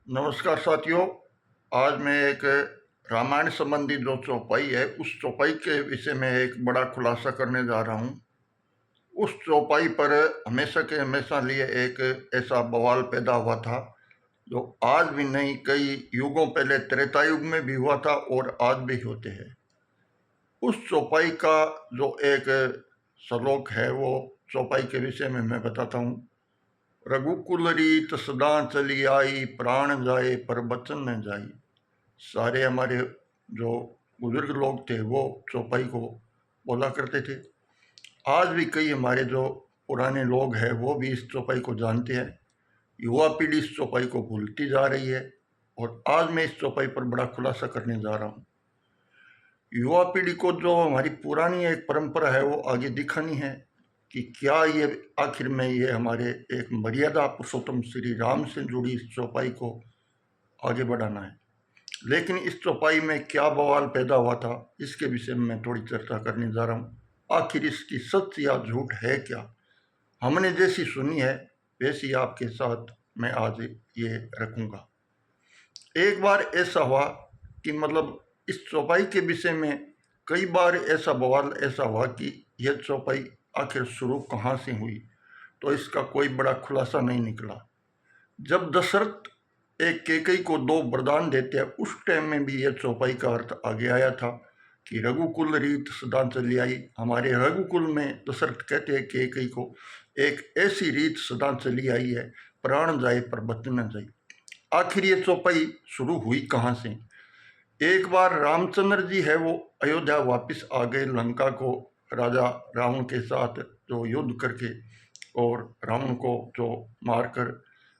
नमस्कार साथियों। आज मैं एक रामायण संबंधी जो चौपाई है उस चौपाई के विषय में एक बड़ा खुलासा करने जा रहा हूँ। उस चौपाई पर हमेशा के हमेशा लिए एक ऐसा बवाल पैदा हुआ था जो आज भी नहीं, कई युगों पहले त्रेता युग में भी हुआ था और आज भी होते हैं। उस चौपाई का जो एक श्लोक है वो चौपाई के विषय में मैं बताता हूँ। रघुकुल रीत सदा चली आई, प्राण जाए पर बचन न जाई। सारे हमारे जो बुजुर्ग लोग थे वो चौपाई को बोला करते थे। आज भी कई हमारे जो पुराने लोग हैं वो भी इस चौपाई को जानते हैं। युवा पीढ़ी इस चौपाई को भूलती जा रही है और आज मैं इस चौपाई पर बड़ा खुलासा करने जा रहा हूँ। युवा पीढ़ी को जो हमारी पुरानी एक परंपरा है वो आगे दिखानी है कि क्या ये आखिर में ये हमारे एक मर्यादा पुरुषोत्तम श्री राम से जुड़ी इस चौपाई को आगे बढ़ाना है। लेकिन इस चौपाई में क्या बवाल पैदा हुआ था इसके विषय में मैं थोड़ी चर्चा करने जा रहा हूँ। आखिर इसकी सच या झूठ है क्या, हमने जैसी सुनी है वैसी आपके साथ मैं आज ये रखूँगा। एक बार ऐसा हुआ कि इस चौपाई के विषय में कई बार ऐसा बवाल ऐसा हुआ कि यह चौपाई आखिर शुरू कहाँ से हुई, तो इसका कोई बड़ा खुलासा नहीं निकला। जब दशरथ एक कैकई को 2 वरदान देते हैं उस टाइम में भी यह चौपाई का अर्थ आगे आया था कि रघुकुल रीत सदा चली आई। हमारे रघुकुल में दशरथ कहते हैं कैकई को एक ऐसी रीत सदा चली आई है, प्राण जाए पर बचन न जाए। आखिर ये चौपाई शुरू हुई कहाँ से? एक बार रामचंद्र जी है वो अयोध्या वापस आ गए, लंका को राजा रावण के साथ जो युद्ध करके और रावण को जो मारकर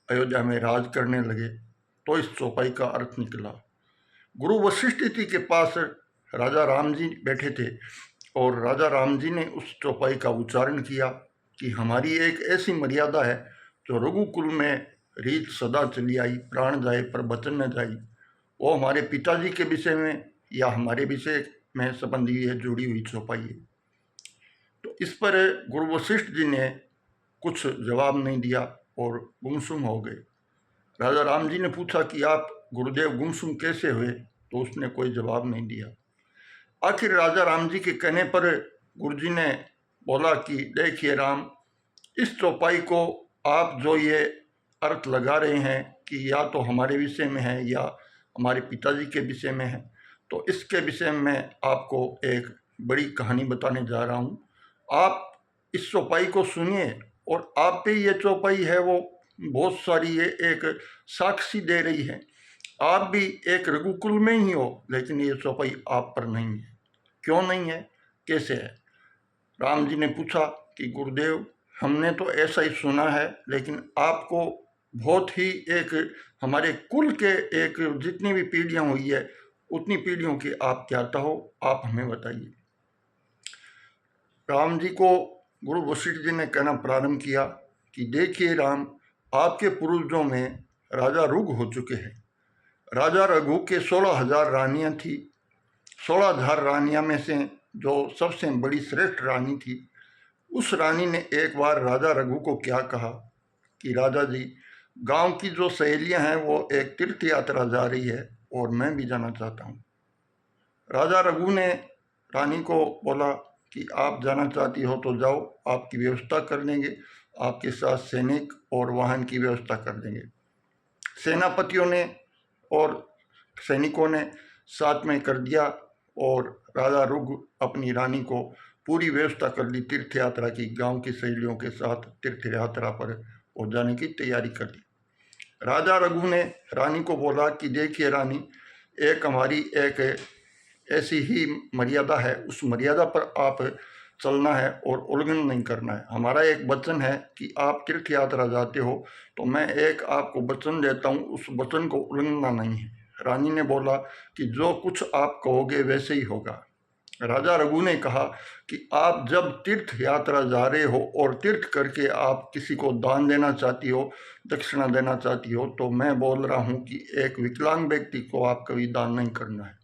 अयोध्या में राज करने लगे, तो इस चौपाई का अर्थ निकला। गुरु वशिष्ठ जी के पास राजा राम जी बैठे थे और राजा राम जी ने उस चौपाई का उच्चारण किया कि हमारी एक ऐसी मर्यादा है जो रघुकुल में रीत सदा चली आई, प्राण जाए पर बचन न जाई। वो हमारे पिताजी के विषय में या हमारे विषय में संबंधी है जुड़ी हुई चौपाई है। तो इस पर गुरु वशिष्ठ जी ने कुछ जवाब नहीं दिया और गुमसुम हो गए। राजा राम जी ने पूछा कि आप गुरुदेव गुमसुम कैसे हुए, तो उसने कोई जवाब नहीं दिया। आखिर राजा राम जी के कहने पर गुरुजी ने बोला कि देखिए राम, इस चौपाई को आप जो ये अर्थ लगा रहे हैं कि या तो हमारे विषय में है या हमारे पिताजी के विषय में है, तो इसके विषय में आपको एक बड़ी कहानी बताने जा रहा हूँ। आप इस चौपाई को सुनिए और आप पे ये चौपाई है वो बहुत सारी ये एक साक्षी दे रही है। आप भी एक रघुकुल में ही हो, लेकिन ये चौपाई आप पर नहीं है। क्यों नहीं है, कैसे है? राम जी ने पूछा कि गुरुदेव, हमने तो ऐसा ही सुना है, लेकिन आपको बहुत ही एक हमारे कुल के एक जितनी भी पीढ़ियां हुई है उतनी पीढ़ियों की आप ज्ञाता हो, आप हमें बताइए। राम जी को गुरु वशिष्ठ जी ने कहना प्रारंभ किया कि देखिए राम, आपके पूर्वजों में राजा रघु हो चुके हैं। राजा रघु के 16,000 रानियां थी। 16,000 रानियां में से जो सबसे बड़ी श्रेष्ठ रानी थी, उस रानी ने एक बार राजा रघु को क्या कहा कि राजा जी, गांव की जो सहेलियां हैं वो एक तीर्थ यात्रा जा रही है और मैं भी जाना चाहता हूँ। राजा रघु ने रानी को बोला कि आप जाना चाहती हो तो जाओ, आपकी व्यवस्था कर देंगे, आपके साथ सैनिक और वाहन की व्यवस्था कर देंगे। सेनापतियों ने और सैनिकों ने साथ में कर दिया और राजा रघु अपनी रानी को पूरी व्यवस्था कर दी तीर्थ यात्रा की, गांव की सहेलियों के साथ तीर्थ यात्रा पर पहुंच जाने की तैयारी कर दी। राजा रघु ने रानी को बोला कि देखिए रानी, एक हमारी एक ऐसी ही मर्यादा है, उस मर्यादा पर आप चलना है और उल्लंघन नहीं करना है। हमारा एक वचन है कि आप तीर्थ यात्रा जाते हो तो मैं एक आपको वचन देता हूँ, उस वचन को उल्लंघना नहीं है। रानी ने बोला कि जो कुछ आप कहोगे वैसे ही होगा। राजा रघु ने कहा कि आप जब तीर्थ यात्रा जा रहे हो और तीर्थ करके आप किसी को दान देना चाहती हो, दक्षिणा देना चाहती हो, तो मैं बोल रहा हूँ कि एक विकलांग व्यक्ति को आप कभी दान नहीं करना है।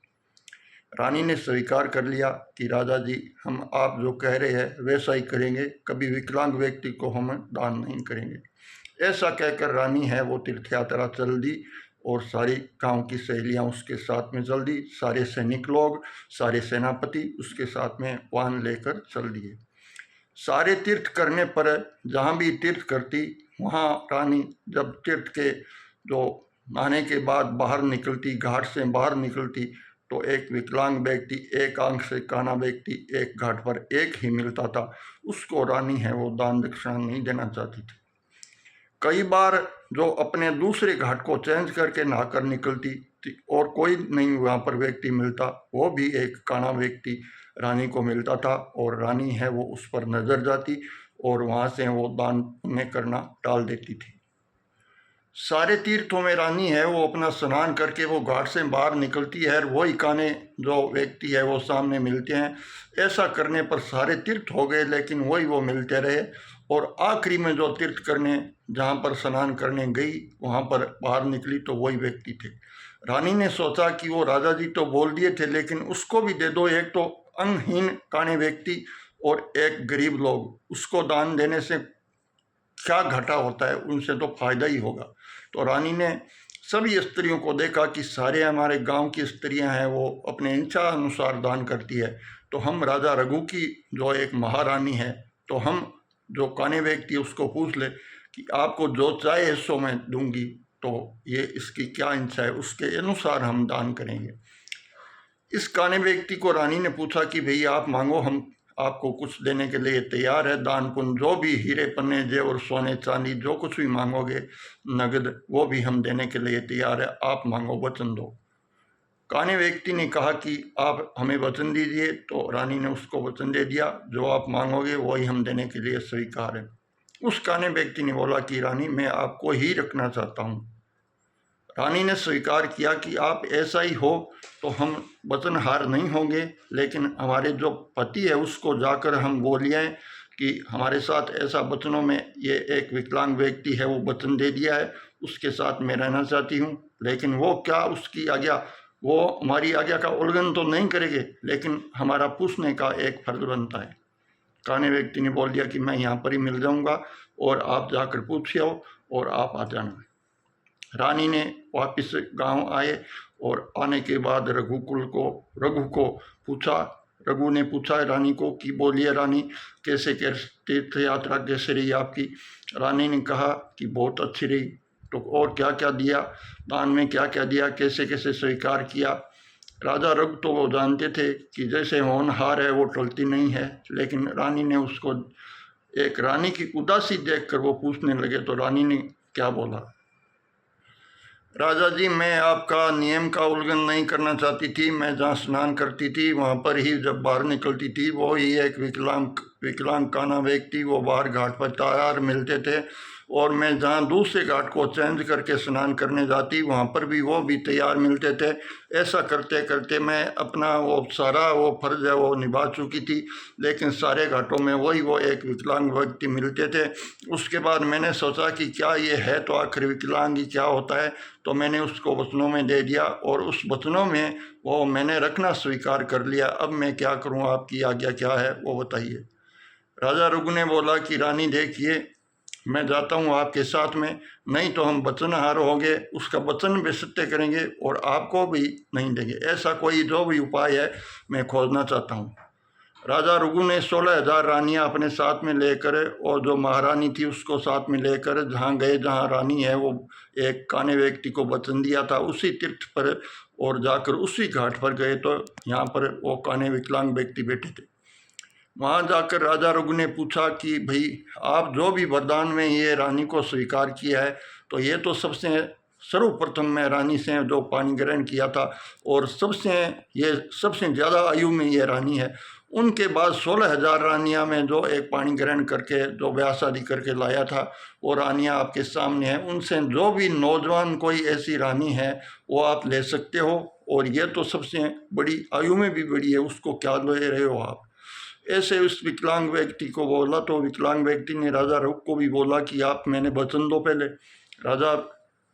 रानी ने स्वीकार कर लिया कि राजा जी, हम आप जो कह रहे हैं वैसा ही करेंगे, कभी विकलांग व्यक्ति को हम दान नहीं करेंगे। ऐसा कहकर रानी है वो तीर्थ यात्रा चल दी और सारी गांव की सहेलियां उसके साथ में चल दी। सारे सैनिक लोग, सारे सेनापति उसके साथ में वाहन लेकर चल दिए। सारे तीर्थ करने पर जहाँ भी तीर्थ करती वहाँ रानी जब तीर्थ के जो नहाने के बाद बाहर निकलती, घाट से बाहर निकलती, तो एक विकलांग व्यक्ति, एक आंख से काना व्यक्ति एक घाट पर एक ही मिलता था। उसको रानी है वो दान दक्षिणा नहीं देना चाहती थी। कई बार जो अपने दूसरे घाट को चेंज करके नहाकर निकलती थी और कोई नहीं वहाँ पर व्यक्ति मिलता, वो भी एक काना व्यक्ति रानी को मिलता था और रानी है वो उस पर नजर जाती और वहाँ से वो दान पुण्य करना टाल देती थी। सारे तीर्थों में रानी है वो अपना स्नान करके वो घाट से बाहर निकलती है और वही काने जो व्यक्ति है वो सामने मिलते हैं। ऐसा करने पर सारे तीर्थ हो गए, लेकिन वही वो मिलते रहे और आखिरी में जो तीर्थ करने जहाँ पर स्नान करने गई वहाँ पर बाहर निकली तो वही व्यक्ति थे। रानी ने सोचा कि वो राजा जी तो बोल दिए थे, लेकिन उसको भी दे दो, एक तो अंगहीन काने व्यक्ति और एक गरीब लोग, उसको दान देने से क्या घाटा होता है, उनसे तो फायदा ही होगा। तो रानी ने सभी स्त्रियों को देखा कि सारे हमारे गांव की स्त्रियां हैं वो अपने इच्छा अनुसार दान करती है, तो हम राजा रघु की जो एक महारानी है, तो हम जो काने व्यक्ति उसको पूछ ले कि आपको जो चाहे सो मैं दूंगी, तो ये इसकी क्या इच्छा है उसके अनुसार हम दान करेंगे। इस काने व्यक्ति को रानी ने पूछा कि भैया आप मांगो, हम आपको कुछ देने के लिए तैयार है, दान पुण्य जो भी हीरे पन्ने जेवर सोने चांदी जो कुछ भी मांगोगे नगद, वो भी हम देने के लिए तैयार है, आप मांगो, वचन दो। काने व्यक्ति ने कहा कि आप हमें वचन दीजिए। तो रानी ने उसको वचन दे दिया, जो आप मांगोगे वही हम देने के लिए स्वीकार है। उस काने व्यक्ति ने बोला कि रानी मैं आपको ही रखना चाहता हूँ। रानी ने स्वीकार किया कि आप ऐसा ही हो तो हम वचनहार नहीं होंगे, लेकिन हमारे जो पति है उसको जाकर हम बोलिए कि हमारे साथ ऐसा वचनों में ये एक विकलांग व्यक्ति है वो वचन दे दिया है, उसके साथ मैं रहना चाहती हूँ, लेकिन वो क्या उसकी आज्ञा, वो हमारी आज्ञा का उल्लंघन तो नहीं करेंगे, लेकिन हमारा पूछने का एक फर्ज बनता है। काने व्यक्ति ने बोल दिया कि मैं यहाँ पर ही मिल जाऊँगा और आप जाकर पूछिए और आप आ जाना। रानी ने वापस गांव आए और आने के बाद रघु को पूछा, रघु ने पूछा रानी को कि बोलिए रानी कैसे तीर्थ यात्रा कैसे रही आपकी। रानी ने कहा कि बहुत अच्छी रही। तो और क्या क्या दिया, दान में क्या क्या दिया, कैसे कैसे स्वीकार किया। राजा रघु तो वो जानते थे कि जैसे होनहार है वो टलती नहीं है, लेकिन रानी ने उसको एक रानी की उदासी देखकर वो पूछने लगे। तो रानी ने क्या बोला, राजा जी मैं आपका नियम का उल्लंघन नहीं करना चाहती थी, मैं जहाँ स्नान करती थी वहाँ पर ही जब बाहर निकलती थी वो ही एक विकलांग काना व्यक्ति वो बाहर घाट पर तैयार मिलते थे, और मैं जहाँ दूसरे घाट को चेंज करके स्नान करने जाती वहाँ पर भी वो भी तैयार मिलते थे। ऐसा करते करते मैं अपना वो सारा वो फर्ज है वो निभा चुकी थी, लेकिन सारे घाटों में वही वो एक विकलांग व्यक्ति मिलते थे। उसके बाद मैंने सोचा कि क्या ये है तो आखिर विकलांग ही क्या होता है, तो मैंने उसको वचनों में दे दिया और उस वचनों में वो मैंने रखना स्वीकार कर लिया। अब मैं क्या करूँ, आपकी आज्ञा क्या है वो बताइए। राजा रघु ने बोला कि रानी देखिए मैं जाता हूँ आपके साथ में, नहीं तो हम वचनहार होंगे, उसका वचन भी सत्य करेंगे और आपको भी नहीं देंगे। ऐसा कोई जो भी उपाय है मैं खोजना चाहता हूँ। राजा रघु ने 16,000 रानियाँ अपने साथ में लेकर और जो महारानी थी उसको साथ में लेकर जहाँ गए जहाँ रानी है वो एक काने व्यक्ति को वचन दिया था उसी तीर्थ पर, और जाकर उसी घाट पर गए तो यहाँ पर वो काने विकलांग व्यक्ति बैठे थे। वहाँ जाकर राजा रघु ने पूछा कि भाई आप जो भी वरदान में ये रानी को स्वीकार किया है, तो ये तो सबसे सर्वप्रथम मैं रानी से जो पानी ग्रहण किया था और सबसे ज़्यादा आयु में ये रानी है। उनके बाद 16,000 रानियाँ में जो एक पानी ग्रहण करके जो ब्याह शादी करके लाया था वो रानियाँ आपके सामने हैं। उनसे जो भी नौजवान कोई ऐसी रानी है वो आप ले सकते हो, और ये तो सबसे बड़ी आयु में भी बड़ी है, उसको क्या ले रहे हो आप। ऐसे उस विकलांग व्यक्ति को बोला तो विकलांग व्यक्ति ने राजा रघु को भी बोला कि आप मैंने वचन दो पहले। राजा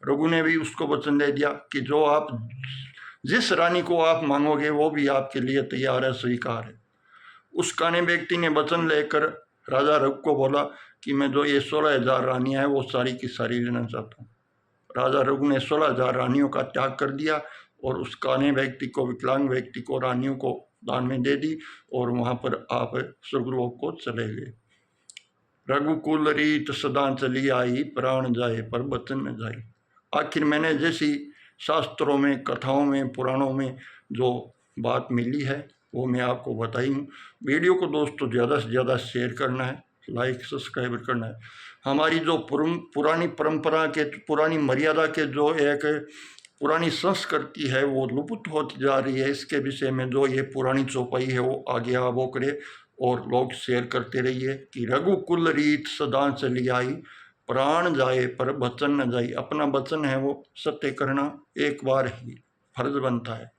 रघु ने भी उसको वचन दे दिया कि जो आप जिस रानी को आप मांगोगे वो भी आपके लिए तैयार है, स्वीकार है। उस काने व्यक्ति ने वचन लेकर राजा रघु को बोला कि मैं जो ये 16,000 रानियाँ हैं वो सारी की सारी लेना चाहता हूँ। राजा रघु ने 16,000 रानियों का त्याग कर दिया और उस काने व्यक्ति को, विकलांग व्यक्ति को रानियों को दान में दे दी और वहां पर आप स्वर्गलोक को चले गए। रघुकुल रीत सदा चली आई, प्राण जाए पर बचन न जाए। आखिर मैंने जैसी शास्त्रों में, कथाओं में, पुराणों में जो बात मिली है वो मैं आपको बताई हूँ। वीडियो को दोस्तों ज़्यादा से ज़्यादा शेयर करना है, लाइक सब्सक्राइब करना है। हमारी जो पुरानी परंपरा के, पुरानी मर्यादा के जो एक पुरानी संस्कृति है वो लुप्त होती जा रही है। इसके विषय में जो ये पुरानी चौपाई है वो आगे आप वो करे और लोग शेयर करते रहिए कि रघुकुल रीत सदा चली आई, प्राण जाए पर वचन न जाए। अपना वचन है वो सत्य करना एक बार ही फर्ज बनता है।